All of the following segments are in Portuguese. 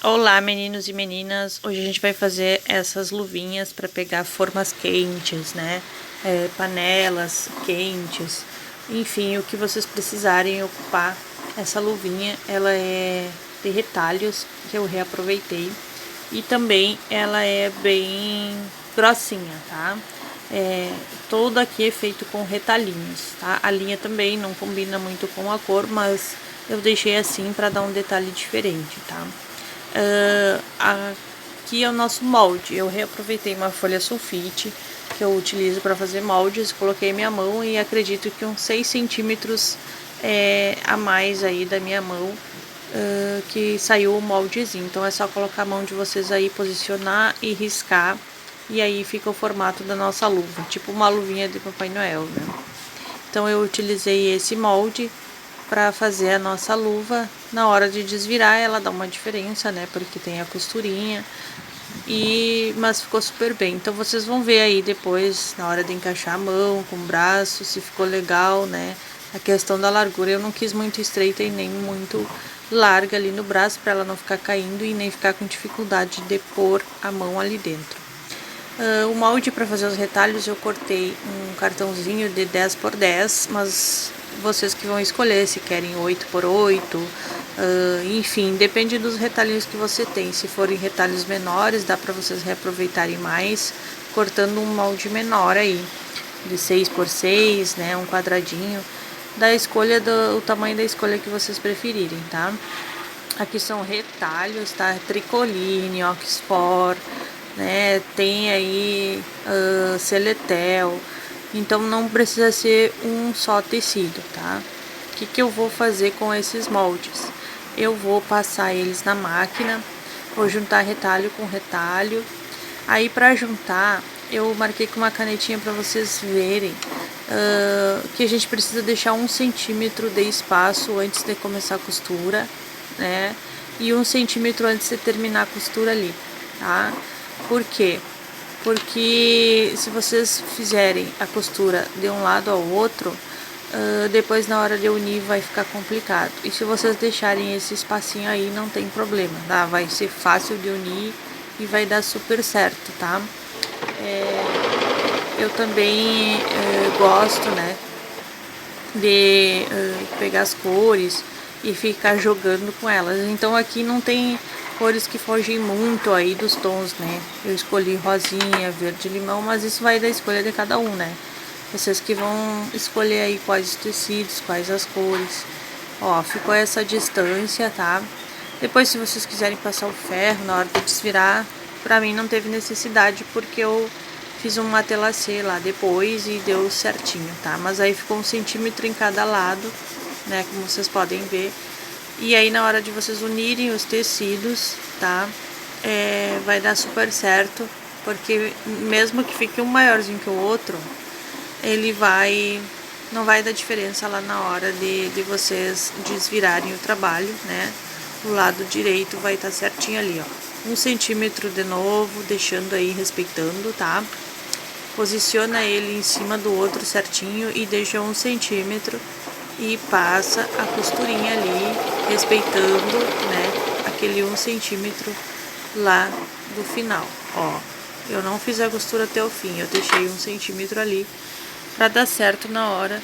Olá, meninos e meninas. Hoje a gente vai fazer essas luvinhas para pegar formas quentes, né? Panelas quentes, enfim, o que vocês precisarem ocupar. Essa luvinha, ela é de retalhos que eu reaproveitei e também ela é bem grossinha, tá? Todo aqui é feito com retalhinhos, tá? A linha também não combina muito com a cor, mas eu deixei assim para dar um detalhe diferente, tá? Aqui é o nosso molde. Eu reaproveitei uma folha sulfite que eu utilizo para fazer moldes, coloquei minha mão e acredito que uns 6 centímetros a mais aí da minha mão que saiu o moldezinho. Então é só colocar a mão de vocês aí, posicionar e riscar, e aí fica o formato da nossa luva, tipo uma luvinha de Papai Noel, né? Então eu utilizei esse molde para fazer a nossa luva. Na hora de desvirar ela dá uma diferença, né, porque tem a costurinha, mas ficou super bem. Então vocês vão ver aí depois, na hora de encaixar a mão com o braço, se ficou legal, né. A questão da largura eu não quis muito estreita e nem muito larga ali no braço, para ela não ficar caindo e nem ficar com dificuldade de pôr a mão ali dentro. O molde para fazer os retalhos eu cortei um cartãozinho de 10 por 10, mas vocês que vão escolher se querem 8 por 8, enfim, depende dos retalhos que você tem. Se forem retalhos menores, dá para vocês reaproveitarem mais, cortando um molde menor aí, de 6 por 6, né, um quadradinho, da escolha o tamanho da escolha que vocês preferirem, tá? Aqui são retalhos, tá? Tricoline, Oxford, né? Tem aí Seletel. Então não precisa ser um só tecido, tá? O que eu vou fazer com esses moldes? Eu vou passar eles na máquina, vou juntar retalho com retalho. Aí para juntar, eu marquei com uma canetinha para vocês verem que a gente precisa deixar 1 centímetro de espaço antes de começar a costura, né? E 1 centímetro antes de terminar a costura ali, tá? Por quê? Porque se vocês fizerem a costura de um lado ao outro, depois na hora de unir vai ficar complicado. E se vocês deixarem esse espacinho aí, não tem problema, tá? Vai ser fácil de unir e vai dar super certo, tá? Eu também gosto, né, de pegar as cores e ficar jogando com elas. Então aqui não tem cores que fogem muito aí dos tons, né? Eu escolhi rosinha, verde, limão, mas isso vai da escolha de cada um, né? Vocês que vão escolher aí quais os tecidos, quais as cores. Ó, ficou essa distância, tá? Depois, se vocês quiserem passar o ferro na hora de desvirar, pra mim não teve necessidade, porque eu fiz um matelacê lá depois e deu certinho, tá? Mas aí ficou 1 centímetro em cada lado, né? Como vocês podem ver. E aí na hora de vocês unirem os tecidos, tá? Vai dar super certo, porque mesmo que fique um maiorzinho que o outro, não vai dar diferença lá na hora de vocês desvirarem o trabalho, né? O lado direito vai estar certinho ali, ó. 1 centímetro de novo, deixando aí, respeitando, tá? Posiciona ele em cima do outro certinho e deixa 1 centímetro e passa a costurinha ali, respeitando, né, aquele 1 centímetro lá do final. Ó, eu não fiz a costura até o fim, eu deixei 1 centímetro ali para dar certo na hora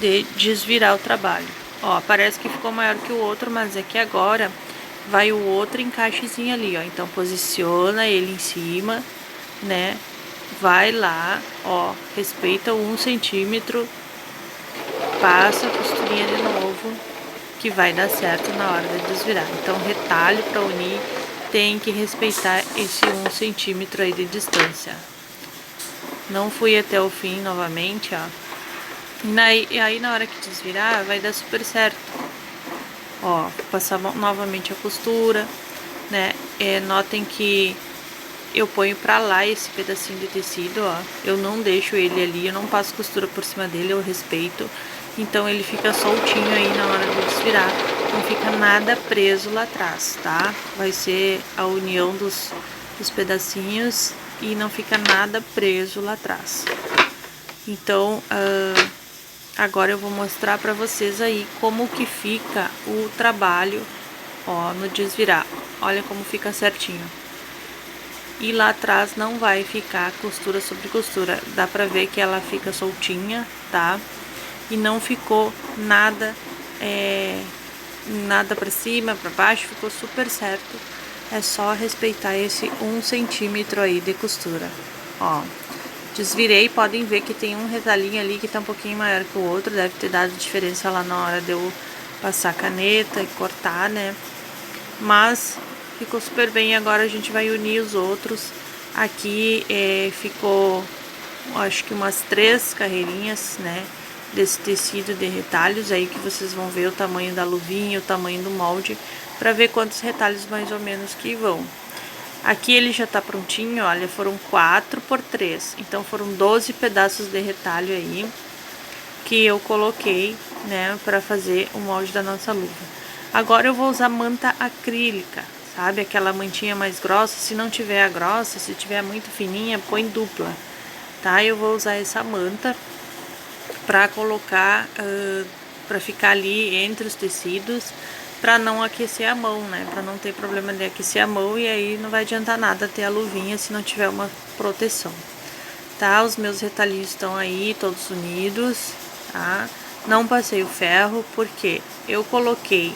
de desvirar o trabalho. Ó, parece que ficou maior que o outro, mas é que agora vai o outro encaixezinho ali, ó. Então posiciona ele em cima, né? Vai lá, ó, respeita o 1 centímetro, passa a costurinha de novo, que vai dar certo na hora de desvirar. Então retalho para unir tem que respeitar esse 1 centímetro aí de distância. Não fui até o fim novamente, ó. E aí na hora que desvirar vai dar super certo. Ó, passar novamente a costura, né? Notem que eu ponho pra lá esse pedacinho de tecido, ó. Eu não deixo ele ali, eu não passo costura por cima dele, eu respeito. Então ele fica soltinho aí na hora de desvirar. Não fica nada preso lá atrás, tá? Vai ser a união dos pedacinhos e não fica nada preso lá atrás. Então, agora eu vou mostrar pra vocês aí como que fica o trabalho, ó, no desvirar. olha como fica certinho. E lá atrás não vai ficar costura sobre costura, dá pra ver que ela fica soltinha, tá? E não ficou nada, nada pra cima, pra baixo, ficou super certo. É só respeitar esse 1 centímetro aí de costura, ó. Desvirei, podem ver que tem um retalhinho ali que tá um pouquinho maior que o outro, deve ter dado diferença lá na hora de eu passar a caneta e cortar, né? Mas ficou super bem. Agora a gente vai unir os outros. Aqui ficou, acho que umas 3 carreirinhas, né? Desse tecido de retalhos aí, que vocês vão ver o tamanho da luvinha, o tamanho do molde, para ver quantos retalhos mais ou menos que vão. Aqui ele já tá prontinho, olha, foram 4 por 3, então foram 12 pedaços de retalho aí que eu coloquei, né, para fazer o molde da nossa luva. Agora eu vou usar manta acrílica, sabe, aquela mantinha mais grossa. Se não tiver a grossa, se tiver muito fininha, põe dupla, tá? Eu vou usar essa manta para colocar, para ficar ali entre os tecidos, para não aquecer a mão, né? Para não ter problema de aquecer a mão, e aí não vai adiantar nada ter a luvinha se não tiver uma proteção, tá? Os meus retalhinhos estão aí, todos unidos, tá? Não passei o ferro, porque eu coloquei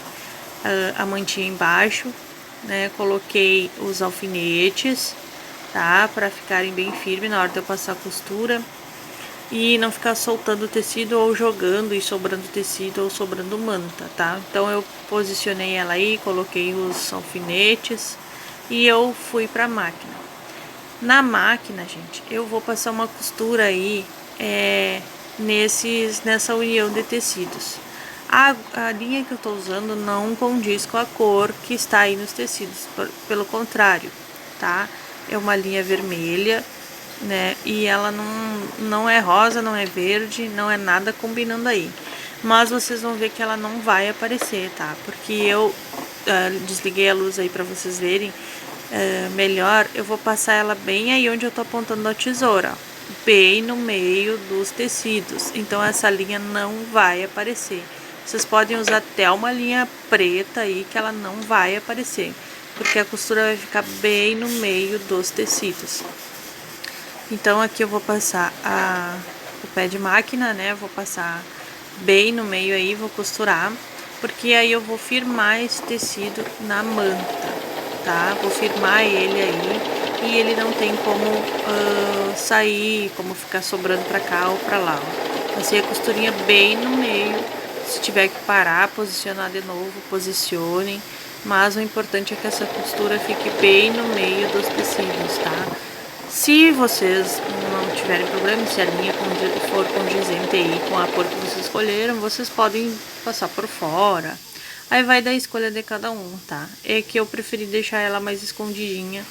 a mantinha embaixo, né? Coloquei os alfinetes, tá? Para ficarem bem firmes na hora de eu passar a costura. E não ficar soltando o tecido ou jogando e sobrando tecido ou sobrando manta, tá? Então eu posicionei ela aí, coloquei os alfinetes e eu fui pra máquina. Na máquina, gente, eu vou passar uma costura aí nessa união de tecidos. A linha que eu tô usando não condiz com a cor que está aí nos tecidos, pelo contrário, tá? É uma linha vermelha, né? E ela não é rosa, não é verde, não é nada combinando aí. Mas vocês vão ver que ela não vai aparecer, tá? Porque eu desliguei a luz aí pra vocês verem melhor. Eu vou passar ela bem aí onde eu tô apontando a tesoura, ó, bem no meio dos tecidos. Então essa linha não vai aparecer. Vocês podem usar até uma linha preta aí que ela não vai aparecer, porque a costura vai ficar bem no meio dos tecidos. Então aqui eu vou passar o pé de máquina, né? Vou passar bem no meio aí, vou costurar, porque aí eu vou firmar esse tecido na manta, tá? Vou firmar ele aí e ele não tem como sair, como ficar sobrando pra cá ou pra lá, ó. Passei a costurinha bem no meio. Se tiver que parar, posicionar de novo, posicionem. Mas o importante é que essa costura fique bem no meio dos tecidos, tá? Se vocês não tiverem problema, se a linha for condizente aí com a cor que vocês escolheram, vocês podem passar por fora. Aí vai da escolha de cada um, tá? É que eu preferi deixar ela mais escondidinha.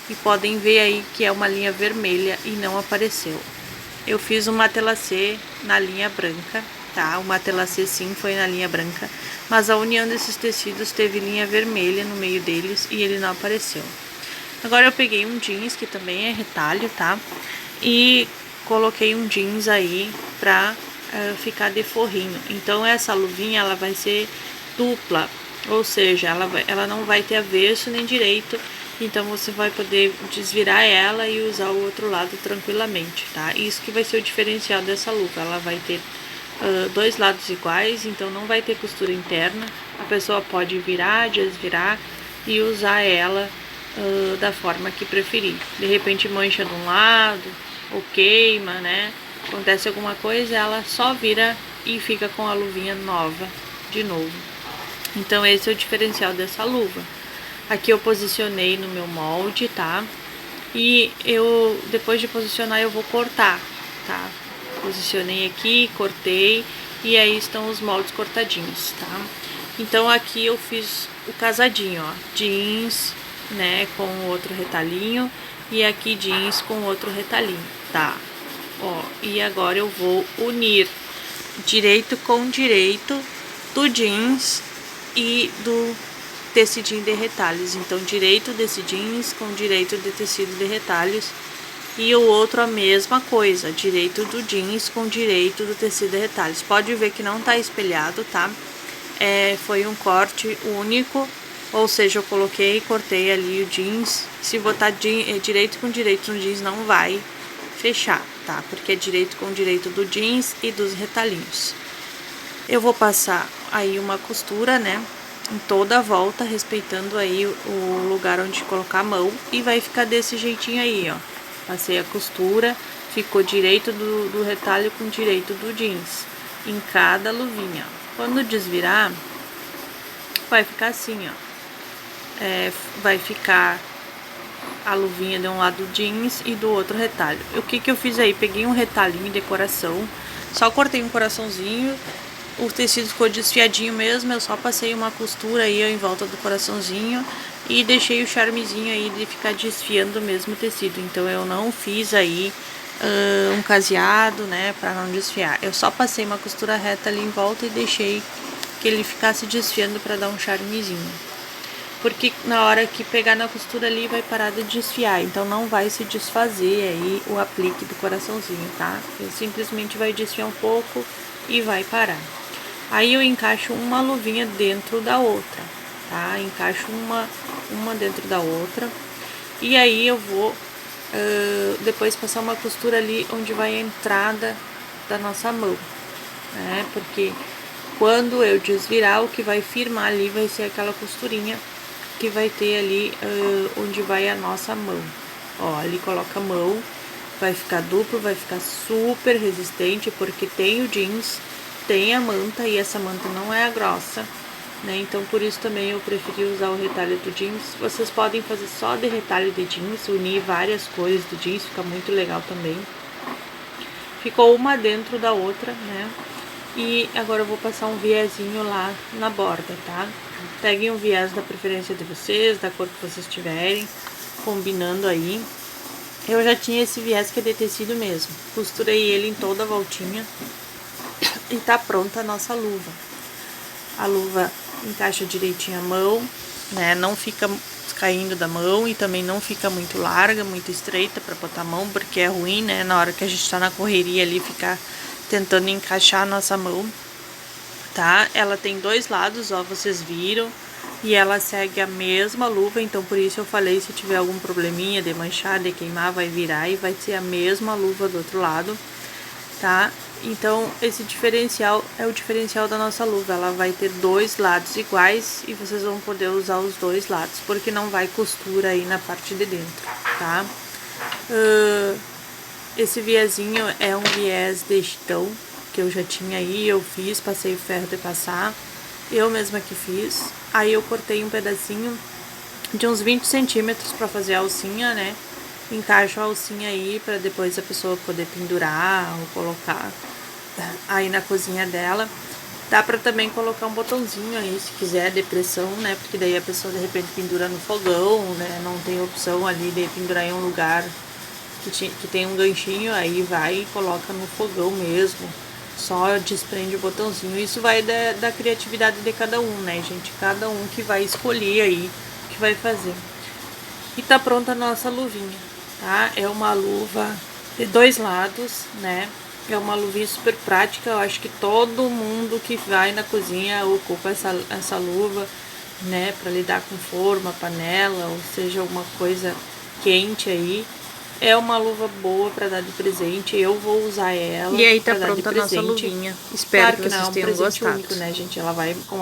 E podem ver aí que é uma linha vermelha e não apareceu. Eu fiz um matelacê na linha branca, tá? O matelacê sim foi na linha branca, mas a união desses tecidos teve linha vermelha no meio deles e ele não apareceu. Agora eu peguei um jeans, que também é retalho, tá? E coloquei um jeans aí pra ficar de forrinho. Então essa luvinha, ela vai ser dupla, ou seja, ela não vai ter avesso nem direito. Então você vai poder desvirar ela e usar o outro lado tranquilamente, tá? Isso que vai ser o diferencial dessa luva. Ela vai ter dois lados iguais, então não vai ter costura interna. A pessoa pode virar, desvirar e usar ela da forma que preferir. De repente mancha de um lado ou queima, né? Acontece alguma coisa, ela só vira e fica com a luvinha nova de novo. Então esse é o diferencial dessa luva. Aqui eu posicionei no meu molde, tá? E depois de posicionar, eu vou cortar, tá? Posicionei aqui, cortei, e aí estão os moldes cortadinhos, tá? Então aqui eu fiz o casadinho, ó, jeans, né, com outro retalhinho, e aqui jeans com outro retalhinho, tá? Ó, e agora eu vou unir direito com direito do jeans e do tecidinho de retalhos. Então direito desse jeans com direito de tecido de retalhos, e o outro a mesma coisa, direito do jeans com direito do tecido de retalhos. Pode ver que não tá espelhado, tá? Foi um corte único Ou seja, eu coloquei e cortei ali o jeans. Se botar direito com direito no jeans não vai fechar, tá? Porque é direito com direito do jeans e dos retalhinhos. Eu vou passar aí uma costura, né? Em toda a volta, respeitando aí o lugar onde colocar a mão. E vai ficar desse jeitinho aí, ó. Passei a costura, ficou direito do retalho com direito do jeans. Em cada luvinha. Quando desvirar, vai ficar assim, ó. Vai ficar a luvinha de um lado jeans e do outro retalho. O que eu fiz aí? Peguei um retalhinho de decoração, só cortei um coraçãozinho, o tecido ficou desfiadinho mesmo, eu só passei uma costura aí em volta do coraçãozinho e deixei o charmezinho aí de ficar desfiando mesmo o tecido. Então eu não fiz aí um caseado, né, para não desfiar. Eu só passei uma costura reta ali em volta e deixei que ele ficasse desfiando para dar um charmezinho. Porque na hora que pegar na costura ali vai parar de desfiar, então não vai se desfazer aí o aplique do coraçãozinho, tá? Ele simplesmente vai desfiar um pouco e vai parar. Aí eu encaixo uma luvinha dentro da outra, tá? Encaixo uma dentro da outra. E aí eu vou depois passar uma costura ali onde vai a entrada da nossa mão, né? Porque quando eu desvirar, o que vai firmar ali vai ser aquela costurinha que vai ter ali onde vai a nossa mão. Ó, ali coloca a mão, vai ficar duplo, vai ficar super resistente, porque tem o jeans, tem a manta, e essa manta não é a grossa, né? Então por isso também eu preferi usar o retalho do jeans. Vocês podem fazer só de retalho de jeans, unir várias cores do jeans, fica muito legal também. Ficou uma dentro da outra, né? E agora eu vou passar um viezinho lá na borda, tá? Peguem o viés da preferência de vocês, da cor que vocês tiverem, combinando aí. Eu já tinha esse viés que é de tecido mesmo. Costurei ele em toda a voltinha e tá pronta a nossa luva. A luva encaixa direitinho a mão, né? Não fica caindo da mão e também não fica muito larga, muito estreita para botar a mão, porque é ruim, né? Na hora que a gente tá na correria ali, ficar tentando encaixar a nossa mão, tá? Ela tem dois lados, ó, vocês viram, e ela segue a mesma luva, então por isso eu falei, se tiver algum probleminha de manchar, de queimar, vai virar e vai ser a mesma luva do outro lado, tá? Então esse diferencial é o diferencial da nossa luva, ela vai ter dois lados iguais e vocês vão poder usar os dois lados, porque não vai costura aí na parte de dentro, tá? Esse viezinho é um viés de chitão, que eu já tinha aí, eu fiz, passei o ferro de passar, eu mesma que fiz. Aí eu cortei um pedacinho de uns 20 centímetros pra fazer a alcinha, né? Encaixo a alcinha aí pra depois a pessoa poder pendurar ou colocar aí na cozinha dela. Dá pra também colocar um botãozinho aí, se quiser, de pressão, né? Porque daí a pessoa de repente pendura no fogão, né? Não tem opção ali de pendurar em um lugar que tem um ganchinho, aí vai e coloca no fogão mesmo, só desprende o botãozinho. Isso vai da criatividade de cada um, né, gente? Cada um que vai escolher aí o que vai fazer. E tá pronta a nossa luvinha, tá? É uma luva de dois lados, né? É uma luvinha super prática, eu acho que todo mundo que vai na cozinha ocupa essa luva, né? Pra lidar com forma, panela, ou seja, alguma coisa quente aí. É uma luva boa pra dar de presente, eu vou usar ela. E aí tá pronta a nossa luvinha. Espero Claro que vocês tenham gostado. Único, né, gente? Ela vai com